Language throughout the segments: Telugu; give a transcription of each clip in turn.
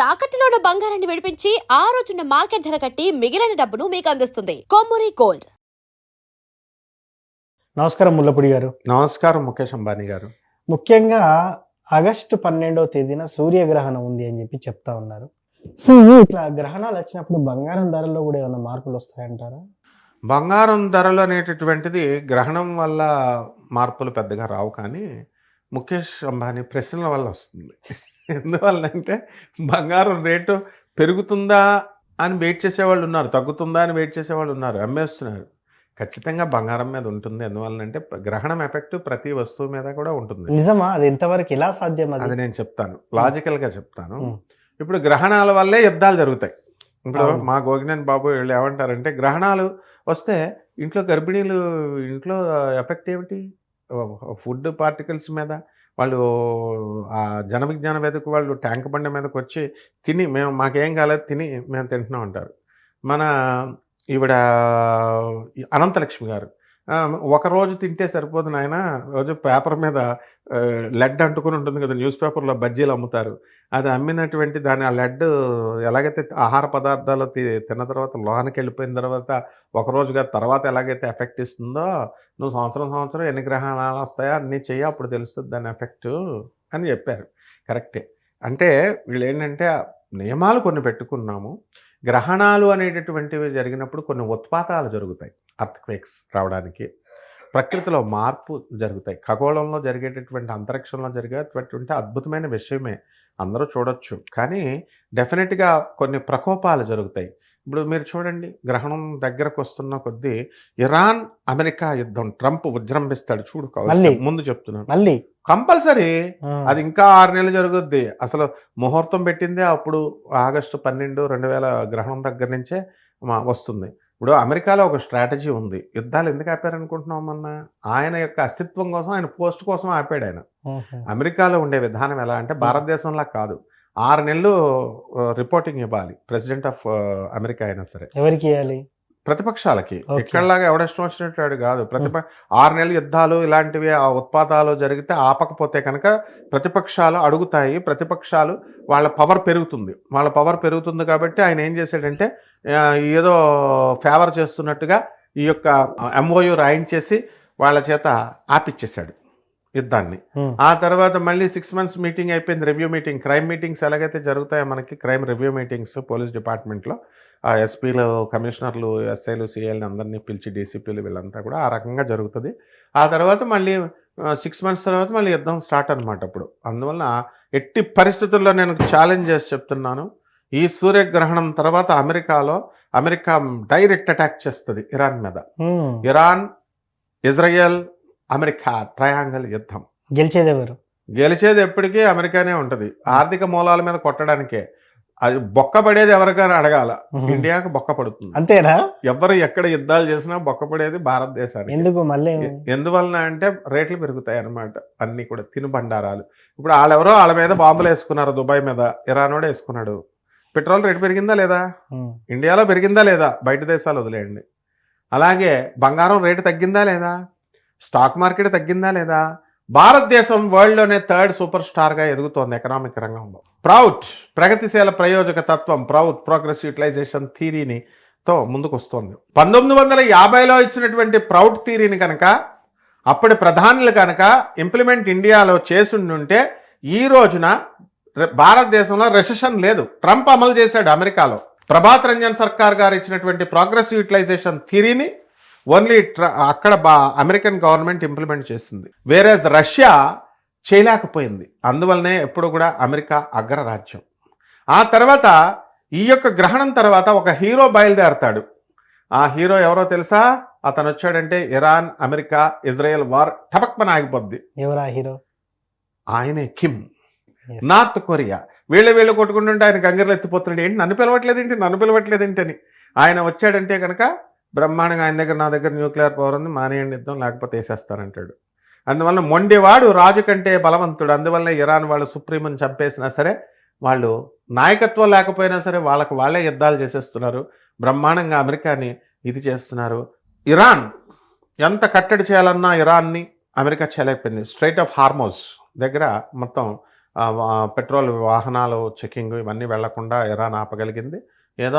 తాకట్టులో ఉన్న బంగారాన్ని విడిపించి ఆ రోజున్న మార్కెట్ ధర కట్టి మిగిలిన డబ్బును మీకు అందిస్తుంది కొమ్మూరి గోల్డ్. నమస్కారం ముల్లపూడి గారు. నమస్కారం ముఖేష్ అంబానీ గారు. ముఖ్యంగా ఆగస్టు 12వ తేదీన సూర్యగ్రహణం ఉంది అని చెప్పి చెప్తా ఉన్నారు. సో ఇట్లా గ్రహణాలు వచ్చినప్పుడు బంగారం ధరలో కూడా ఏమైనా మార్పులు వస్తాయంటారా? బంగారం ధరలు అనేటటువంటిది గ్రహణం వల్ల మార్పులు పెద్దగా రావు, కానీ ముఖేష్ అంబానీ ప్రశ్నల వల్ల వస్తుంది. ఎందువల్లంటే బంగారం రేటు పెరుగుతుందా అని వెయిట్ చేసేవాళ్ళు ఉన్నారు, తగ్గుతుందా అని వెయిట్ చేసేవాళ్ళు ఉన్నారు, అమ్మేస్తున్నారు. ఖచ్చితంగా బంగారం మీద ఉంటుంది. ఎందువల్లంటే గ్రహణం ఎఫెక్ట్ ప్రతి వస్తువు మీద కూడా ఉంటుంది. నిజమా? అది ఎంతవరకు ఎలా సాధ్యం? అది నేను చెప్తాను, లాజికల్గా చెప్తాను. ఇప్పుడు గ్రహణాల వల్లే యుద్ధాలు జరుగుతాయి. ఇప్పుడు మా గోగినేని బాబు వీళ్ళు ఏమంటారంటే, గ్రహణాలు వస్తే ఇంట్లో గర్భిణీలు ఇంట్లో ఎఫెక్ట్ ఏమిటి? ఫుడ్ పార్టికల్స్ మీద వాళ్ళు ఆ జన విజ్ఞాన వేదిక వాళ్ళు ట్యాంక్ బండి మీదకి వచ్చి తిని మాకేం కాలేదు తిని మేము తింటున్నాం అంటారు. మన ఈవిడ అనంతలక్ష్మి గారు ఒక రోజు తింటే సరిపోదు నాయన, రోజు పేపర్ మీద లెడ్ అంటుకుని ఉంటుంది కదా, న్యూస్ పేపర్లో బజ్జీలు అమ్ముతారు, అది అమ్మినటువంటి దాని ఆ లెడ్ ఎలాగైతే ఆహార పదార్థాలు తిన్న తర్వాత లోహానికి వెళ్ళిపోయిన తర్వాత ఒకరోజుగా తర్వాత ఎలాగైతే ఎఫెక్ట్ ఇస్తుందో, నువ్వు సంవత్సరం ఎన్ని గ్రహణాలు వస్తాయో అన్నీ చెయ్యి, అప్పుడు తెలుస్తుంది దాని ఎఫెక్టు అని చెప్పారు. కరెక్టే. అంటే వీళ్ళు ఏంటంటే నియమాలు కొన్ని పెట్టుకున్నాము. గ్రహణాలు అనేటటువంటివి జరిగినప్పుడు కొన్ని ఉత్పాతాలు జరుగుతాయి. అర్త్క్వేక్స్ రావడానికి, ప్రకృతిలో మార్పు జరుగుతాయి. ఖగోళంలో జరిగేటటువంటి అంతరిక్షంలో జరిగేటటువంటి అద్భుతమైన విషయమే, అందరూ చూడొచ్చు. కానీ డెఫినెట్గా కొన్ని ప్రకోపాలు జరుగుతాయి. ఇప్పుడు మీరు చూడండి, గ్రహణం దగ్గరకు వస్తున్న కొద్దీ ఇరాన్ అమెరికా యుద్ధం ట్రంప్ విజృంభిస్తాడు చూడు. ముందు చెప్తున్నాను, మళ్ళీ కంపల్సరీ అది ఇంకా 6 నెలలు జరుగుద్ది. అసలు ముహూర్తం పెట్టిందే అప్పుడు ఆగస్టు 12, 2000 గ్రహణం దగ్గర నుంచే వస్తుంది. ఇప్పుడు అమెరికాలో ఒక స్ట్రాటజీ ఉంది. యుద్ధాలు ఎందుకు ఆపారనుకుంటున్నాం? ఆయన యొక్క అస్తిత్వం కోసం, ఆయన పోస్ట్ కోసం ఆపాడు ఆయన. అమెరికాలో ఉండే విధానం ఎలా అంటే భారతదేశంలా కాదు. 6 నెలలు రిపోర్టింగ్ ఇవ్వాలి ప్రెసిడెంట్ ఆఫ్ అమెరికా అయినా సరే. ఎవరికి ఇవ్వాలి? ప్రతిపక్షాలకి. ఇక్కడలాగా ఎవడష్టం వచ్చినట్టు కాదు. 6 నెలలు యుద్ధాలు ఇలాంటివి ఆ ఉత్పాతాలు జరిగితే ఆపకపోతే కనుక ప్రతిపక్షాలు అడుగుతాయి. ప్రతిపక్షాలు వాళ్ళ పవర్ పెరుగుతుంది. వాళ్ళ పవర్ పెరుగుతుంది కాబట్టి ఆయన ఏం చేశాడంటే ఏదో ఫేవర్ చేస్తున్నట్టుగా ఈ యొక్క MOU రాయించేసి వాళ్ళ చేత ఆపిచ్చేశాడు యుద్ధాన్ని. ఆ తర్వాత మళ్ళీ 6 months మీటింగ్ అయిపోయింది, రివ్యూ మీటింగ్. క్రైమ్ మీటింగ్స్ ఎలాగైతే జరుగుతాయో మనకి, క్రైమ్ రివ్యూ మీటింగ్స్ పోలీస్ డిపార్ట్మెంట్లో ఎస్పీలు, కమిషనర్లు, ఎస్ఐలు, సిఐలు అందరినీ పిలిచి, డీసీపీలు వీళ్ళంతా కూడా ఆ రకంగా జరుగుతుంది. ఆ తర్వాత మళ్ళీ 6 months తర్వాత మళ్ళీ యుద్ధం స్టార్ట్ అనమాట అప్పుడు. అందువల్ల ఎట్టి పరిస్థితుల్లో నేను ఛాలెంజ్ చేసి చెప్తున్నాను, ఈ సూర్యగ్రహణం తర్వాత అమెరికా డైరెక్ట్ అటాక్ చేస్తుంది ఇరాన్ మీద. ఇరాన్, ఇజ్రాయెల్, అమెరికా ట్రయాంగిల్ యుద్ధం. గెలిచేది ఎప్పటికీ అమెరికానే ఉంటుంది. ఆర్థిక మూలాల మీద కొట్టడానికే. అది బొక్క పడేది ఎవరికైనా అడగాల, ఇండియాకు బొక్క పడుతుంది. అంతేనా? ఎవరు ఎక్కడ యుద్ధాలు చేసినా బొక్క పడేది భారతదేశానికి. ఎందువలన అంటే రేట్లు పెరుగుతాయి అన్నమాట. అన్ని కూడా తినుబండారాలు. ఇప్పుడు వాళ్ళ మీద బాంబులు వేసుకున్నారు, దుబాయ్ మీద ఇరాన్ కూడా వేసుకున్నాడు. పెట్రోల్ రేటు పెరిగిందా లేదా? ఇండియాలో పెరిగిందా లేదా? బయట దేశాలు వదిలేయండి. అలాగే బంగారం రేటు తగ్గిందా లేదా? స్టాక్ మార్కెట్ తగ్గిందా లేదా? భారతదేశం వరల్డ్లోనే 3rd సూపర్ స్టార్గా ఎదుగుతోంది ఎకనామిక్ రంగంలో. ప్రగతిశీల ప్రయోజక తత్వం, ప్రోగ్రెస్ యూటిలైజేషన్ థీరీతో ముందుకు వస్తుంది. 1950లో ఇచ్చినటువంటి ప్రౌడ్ థీరీని కనుక అప్పటి ప్రధానులు కనుక ఇంప్లిమెంట్ ఇండియాలో చేసుండుంటే ఈ రోజున భారతదేశంలో రెసెషన్ లేదు. ట్రంప్ అమలు చేశాడు అమెరికాలో. ప్రభాత్ రంజన్ సర్కార్ గారు ఇచ్చినటువంటి ప్రోగ్రెస్ యూటిలైజేషన్ థీరీని ఓన్లీ అక్కడ అమెరికన్ గవర్నమెంట్ ఇంప్లిమెంట్ చేసింది. వేరేజ్ రష్యా చేయలేకపోయింది. అందువల్లనే ఎప్పుడు కూడా అమెరికా అగ్రరాజ్యం. ఆ తర్వాత ఈ యొక్క గ్రహణం తర్వాత ఒక హీరో బయలుదేరతాడు. ఆ హీరో ఎవరో తెలుసా? అతను వచ్చాడంటే ఇరాన్, అమెరికా, ఇజ్రాయెల్ వార్ టపక్మన ఆగిపోద్ది. ఎవరా హీరో? ఆయనే కిమ్. North Korea. వీళ్ళు కొట్టుకుంటుంటే ఆయన గంగర్లు ఎత్తిపోతున్నాడు. ఏంటి నన్ను పిలవట్లేదేంటి అని. ఆయన వచ్చాడంటే కనుక బ్రహ్మాండంగా నా దగ్గర న్యూక్లియర్ పవర్ ఉంది, మానేయండి యుద్ధం, లేకపోతే వేసేస్తానంటాడు. అందువల్ల మొండివాడు రాజు కంటే బలవంతుడు. అందువల్ల ఇరాన్ వాళ్ళు సుప్రీంని చంపేసినా సరే, వాళ్ళు నాయకత్వం లేకపోయినా సరే వాళ్ళే యుద్ధాలు చేసేస్తున్నారు. బ్రహ్మాండంగా అమెరికాని ఇది చేస్తున్నారు. ఇరాన్ ఎంత కట్టడి చేయాలన్నా ఇరాన్ని అమెరికా చేయలేకపోయింది. స్ట్రైట్ ఆఫ్ హార్మోజ్ దగ్గర మొత్తం పెట్రోల్ వాహనాలు చెకింగ్ ఇవన్నీ వెళ్లకుండా ఇరాన్ ఆపగలిగింది. ఏదో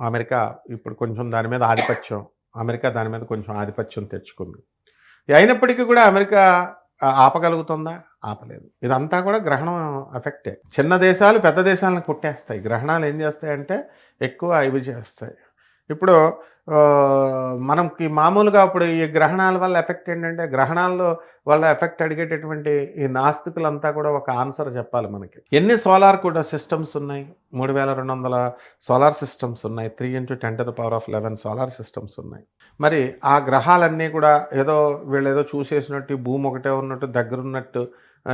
అమెరికా ఇప్పుడు కొంచెం దాని మీద కొంచెం ఆధిపత్యం తెచ్చుకుంది. అయినప్పటికీ కూడా అమెరికా ఆపగలుగుతుందా? ఆపలేదు. ఇదంతా కూడా గ్రహణం ఎఫెక్టే. చిన్న దేశాలు పెద్ద దేశాలను కొట్టేస్తాయి. గ్రహణాలు ఏం చేస్తాయంటే ఎక్కువ ఇవి చేస్తాయి. ఇప్పుడు మనకి మామూలుగా ఇప్పుడు ఈ గ్రహణాల వల్ల ఎఫెక్ట్ ఏంటంటే, గ్రహణాల్లో వల్ల ఎఫెక్ట్ అడిగేటటువంటి ఈ నాస్తికులంతా కూడా ఒక ఆన్సర్ చెప్పాలి మనకి. ఎన్ని సోలార్ కూడా సిస్టమ్స్ ఉన్నాయి? 3200 సోలార్ సిస్టమ్స్ ఉన్నాయి. 3 × 10⁻11 సోలార్ సిస్టమ్స్ ఉన్నాయి. మరి ఆ గ్రహాలన్నీ కూడా వీళ్ళేదో చూసేసినట్టు, ఈ భూమి ఒకటే ఉన్నట్టు, దగ్గరున్నట్టు,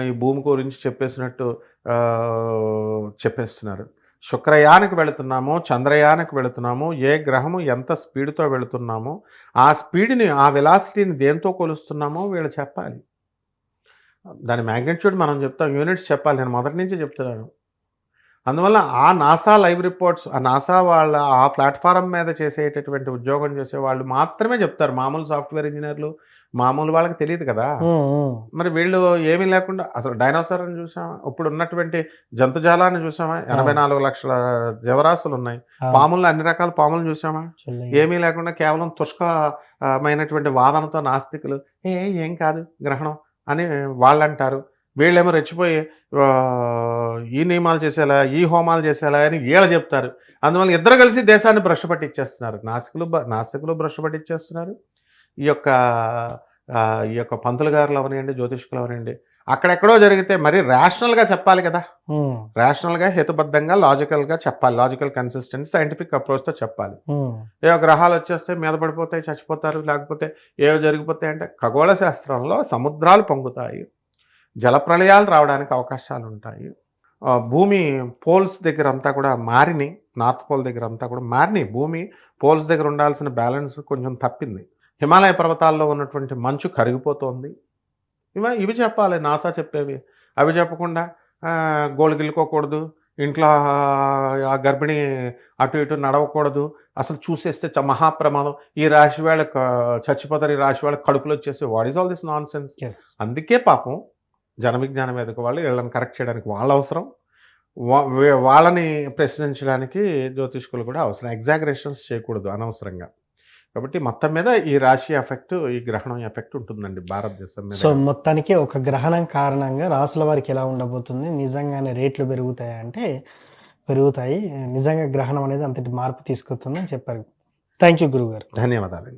ఈ భూమి గురించి చెప్పేసినట్టు చెప్పేస్తున్నారు. శుక్రయానికి వెళుతున్నాము, చంద్రయానికి వెళుతున్నాము, ఏ గ్రహము ఎంత స్పీడ్తో వెళుతున్నామో ఆ స్పీడ్ని, ఆ వెలాసిటీని దేంతో కొలుస్తున్నామో వీళ్ళు చెప్పాలి. దాని మ్యాగ్నిట్యూడ్ మనం చెప్తాం, యూనిట్స్ చెప్పాలి. నేను మొదటి నుంచి చెప్తున్నాను. అందువల్ల ఆ నాసా లైవ్ రిపోర్ట్స్, ఆ నాసా వాళ్ళ ఆ ప్లాట్ఫారం మీద చేసేటటువంటి ఉద్యోగం చేసే వాళ్ళు మాత్రమే చెప్తారు. మామూలు సాఫ్ట్వేర్ ఇంజనీర్లు, మామూలు వాళ్ళకి తెలియదు కదా. మరి వీళ్ళు ఏమీ లేకుండా అసలు డైనోసార్ని చూసామా? ఇప్పుడు ఉన్నటువంటి జంతుజాలాన్ని చూసామా? 84 లక్షల జీవరాశులు ఉన్నాయి. పాములను, అన్ని రకాల పాములను చూసామా? ఏమీ లేకుండా కేవలం తుష్కమైనటువంటి వాదనతో నాస్తికులు ఏం కాదు గ్రహణం అని వాళ్ళు అంటారు. వీళ్ళేమో రెచ్చిపోయి ఈ నియమాలు చేసేలా, ఈ హోమాలు చేసేలా అని వీళ్ళు చెప్తారు. అందువల్ల ఇద్దరు కలిసి దేశాన్ని భ్రష్టు పట్టించేస్తున్నారు. నాస్తికులు భ్రష్టు పట్టించేస్తున్నారు. ఈ యొక్క పంతులు గారులు అవనండి, జ్యోతిష్కులు అవనండి, అక్కడెక్కడో జరిగితే మరి రేషనల్గా చెప్పాలి కదా. రేషనల్గా, హేతుబద్ధంగా, లాజికల్గా చెప్పాలి. లాజికల్ కన్సిస్టెంట్ సైంటిఫిక్ అప్రోచ్తో చెప్పాలి. గ్రహాలు వచ్చేస్తే మీద పడిపోతాయి, చచ్చిపోతారు, లేకపోతే ఏవో జరిగిపోతాయి అంటే ఖగోళ శాస్త్రంలో సముద్రాలు పొంగుతాయి, జలప్రళయాలు రావడానికి అవకాశాలు ఉంటాయి. భూమి పోల్స్ దగ్గర అంతా కూడా మారినాయి. నార్త్ పోల్ దగ్గర అంతా కూడా మారినాయి. భూమి పోల్స్ దగ్గర ఉండాల్సిన బ్యాలెన్స్ కొంచెం తప్పింది. హిమాలయ పర్వతాల్లో ఉన్నటువంటి మంచు కరిగిపోతోంది. ఇవి చెప్పాలి నాసా చెప్పేవి. అవి చెప్పకుండా గోళ్ళు గిల్లుకోకూడదు, ఇంట్లో ఆ గర్భిణి అటు ఇటు నడవకూడదు, అసలు చూసేస్తే మహాప్రమాదం, ఈ రాశి వాళ్ళ చచ్చిపోతారు, ఈ రాశి వాళ్ళ కడుపులో వచ్చేసి, what is all this non sense. అందుకే పాపం జన విజ్ఞానం మీదకి వాళ్ళు వీళ్ళని కరెక్ట్ చేయడానికి వాళ్ళ అవసరం, వాళ్ళని ప్రశ్నించడానికి జ్యోతిష్కులు కూడా అవసరం. ఎగ్జాగరేషన్స్ చేయకూడదు అనవసరంగా. కాబట్టి మొత్తం మీద ఈ రాశి ఎఫెక్ట్, ఈ గ్రహణం ఎఫెక్ట్ ఉంటుందండి భారతదేశం మీద. సో మొత్తానికి ఒక గ్రహణం కారణంగా రాసుల వారికి ఎలా ఉండబోతుంది, నిజంగానే రేట్లు పెరుగుతాయి అంటే పెరుగుతాయి. నిజంగా గ్రహణం అనేది అంతటి మార్పు తీసుకొస్తుందని చెప్పారు. థ్యాంక్ యూ గురుగారు. ధన్యవాదాలండి.